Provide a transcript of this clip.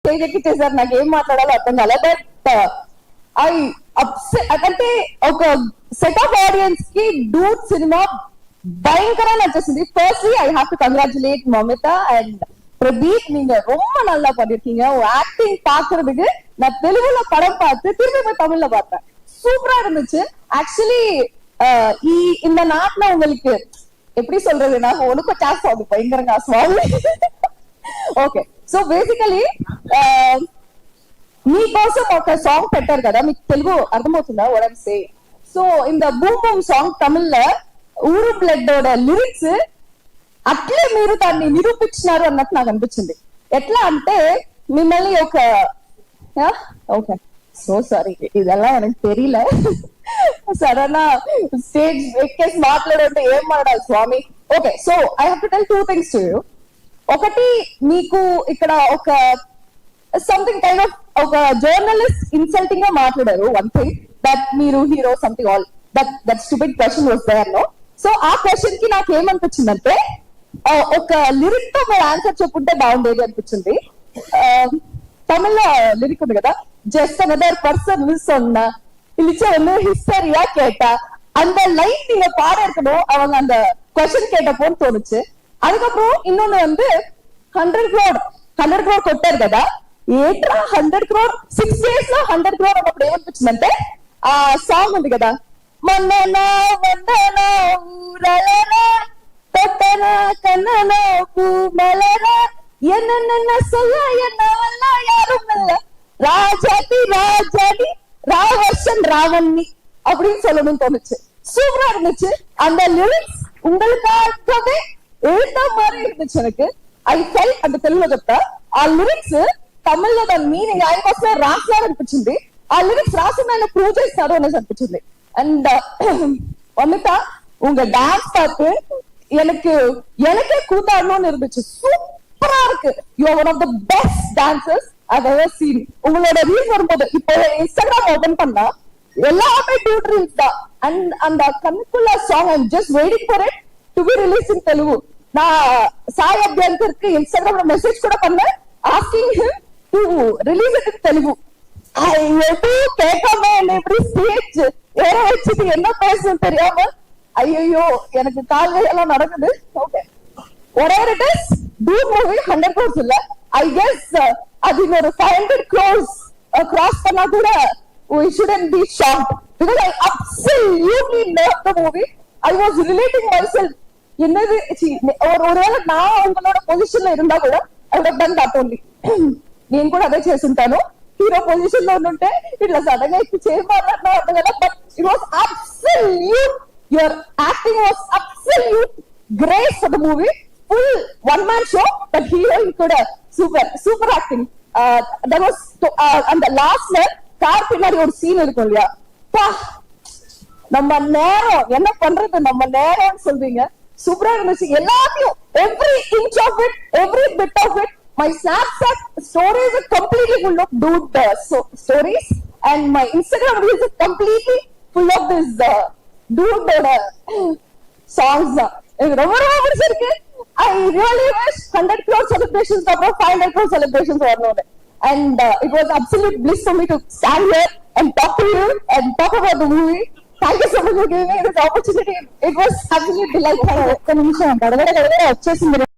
Stage ఎక్కిచ్చేసారు. నాకు ఏం మాట్లాడాలో అర్థం కాలే. బట్ ఐ అప్సెట్ అంటే ఒక సెట్ ఆఫ్ ఆడియన్స్ కి డూడ్ సినిమా பயங்கரமா நடிச்சிருந்தது. Firstly I have to congratulate Mamitha and Pradeep. நீங்க ரொம்ப நல்லா பண்ணிருக்கீங்க. ஆக்டிங் பாக்குறதுக்கு நான் தெலுங்குல படம் பார்த்து திரும்பி போய் தமிழ்ல பார்த்தேன். சூப்பரா இருந்துச்சு. ஆக்சுவலி இந்த நாட்டுல உங்களுக்கு எப்படி சொல்றதுன்னா ఒనుకో చేస్తాను భయంకరంగా స్వామి. ఓకే, సో బేసికలీ మీకోసం ఒక సాంగ్ పెట్టారు కదా, మీకు తెలుగు అర్థమవుతుందా what I am saying? So இந்த బూమ్ బూమ్ సాంగ్ తమిళ్లో ఊరు బ్లడ్ లిరిక్స్ అట్లే మీరు దాన్ని నిరూపించినారు అన్నట్టు నాకు అనిపించింది. ఎట్లా అంటే మిమ్మల్ని ఒక ఓకే సో సారీ ఇదెல்லாம் எனக்கு தெரியல. సడన్ స్టేజ్ ఎక్కేసి మాట్లాడంటే ఏం మాట్లాడాలి స్వామి. Okay, so I have to tell 2 things to you. ఒకటి, మీకు ఇక్కడ ఒక సంథింగ్ కైండ్ ఆఫ్ ఒక జర్నలిస్ట్ ఇన్సల్టింగ్ గా మాట్లాడారు. వన్ థింగ్ దట్ మీరు hero something all that stupid question was there no. So ఆ క్వశ్చన్ కి నాకు ఏమనిపించిందంటే ఒక లిరిక్ తో మీరు ఆన్సర్ చెప్పుంటే బాగుండేది అనిపించింది. தமிழ்ல லிரிக் ఉంది కదా, ஜஸ்ட் அனதர் பர்சன் சொன்னா இழிச்ச ஒண்ணு ஹிஸ்டரியா கேட்டா அந்த லைன் நீங்க பாட இருக்கணும். அவங்க அந்த கொஸ்டின் கேட்டப்போன்னு தோணுச்சு. அதுக்கப்புறம் இன்னொன்னு வந்து 100 crore కొట్టారు కదా, ఏట్రా 100 crore 6 days లో 100 crore అన్నప్పుడు ఏమనిపించిందంటే ఆ సాంగ్ ఉంది కదా, మన్ననా వందనా ఊరలనా తొట్టనా కన్ననా పూమలనా என்னென்ன சொல்ல என்னவெல்லாம் யாரும் இல்ல ராஜாதி ராஜாதி ராவசன் ராவண்ணி அப்படின்னு சொல்லணும்னு தோணுச்சு. சூப்பரா இருந்துச்சு. அந்த லிரிக்ஸ் உங்களுக்காகவே எழுத மாதிரி இருந்துச்சு எனக்கு. ఐ ఫెల్ట్ అంటే తెలుగులో చెప్తా, ఆ లిరిక్స్ తమిళ్లో దాని మీనింగ్ ఆయనకోసమే రాసినారు అనిపించింది. ఆ లిరిక్స్ రాసిన ఆయన ప్రూవ్ చేస్తారు అనేసి అనిపించింది. అండ్ అమిత உங்க டான்ஸ் பார்த்து எனக்கே கூத்தாடணும்னு இருந்துச்சு. சூப்பரா இருக்கு. You are one of the best dancers I've ever seen. உங்களோட ரீல்ஸ் வரும்போது இப்போ இன்ஸ்டாகிராம் ஓபன் பண்ணா எல்லாமே டியூட் ரீல்ஸ் தான். அண்ட் அந்த கண்ணுக்குள்ள song I just waiting for it to be release இன் தெலுங்கு. நான் சாய் அபியான்கருக்கு இன்ஸ்டாகிராம்ல மெசேஜ் கூட பண்ணேன் asking him to release it in Telugu. எதுவும் கேட்காம என்ன இப்படி ஸ்டேஜ் ஏற வச்சுட்டு என்ன பேசணும் தெரியாம ஐயோ எனக்கு கால்கள் எல்லாம் நடக்குது. Okay, whatever it is, Doom movie 100 crores இல்ல, I guess அது ஒரு 500 crores cross பண்ணா கூட we shouldn't be shocked because I absolutely loved the movie. I was relating myself. என்னது ஒருவேளை நான் உங்களோட பொசிஷன்ல இருந்தா கூட I would have done that only. నేను కూడా అదే చేసుంటాను. హీరో పొజిషన్ లో ఉంటే ఇట్లా సడన్ గా ఇచ్చి చేయమన్నా కదా. But it was absolute, your acting was absolute great for the movie. Full one man show, but hero కూడా சூப்பர் ஆக்டிங். that was அந்த லாஸ்ட்ல கார் பின்னாடி ஒரு சீன் இருக்கும் இல்லையா, நம்ம நேரம் என்ன பண்றது, நம்ம நேரம்னு சொல்றீங்க. சூப்பரா இருந்துச்சு. எல்லாத்தையும் every inch of it, every bit of it. My Snapchat stories are completely full of dude stories, and my Instagram reels are completely full of this dude songs. எனக்கு ரொம்ப ரொம்ப பிடிச்சிருக்கு. I really wish 100 crore celebrations அப்புறம் 500 crore celebrations வரணும். And it was absolute bliss for me to stand here and talk to you and talk about the movie. Thank you so much for giving me this opportunity. It was absolutely delightful. ఒక్క నిమిషం గడగడ వచ్చేసింది.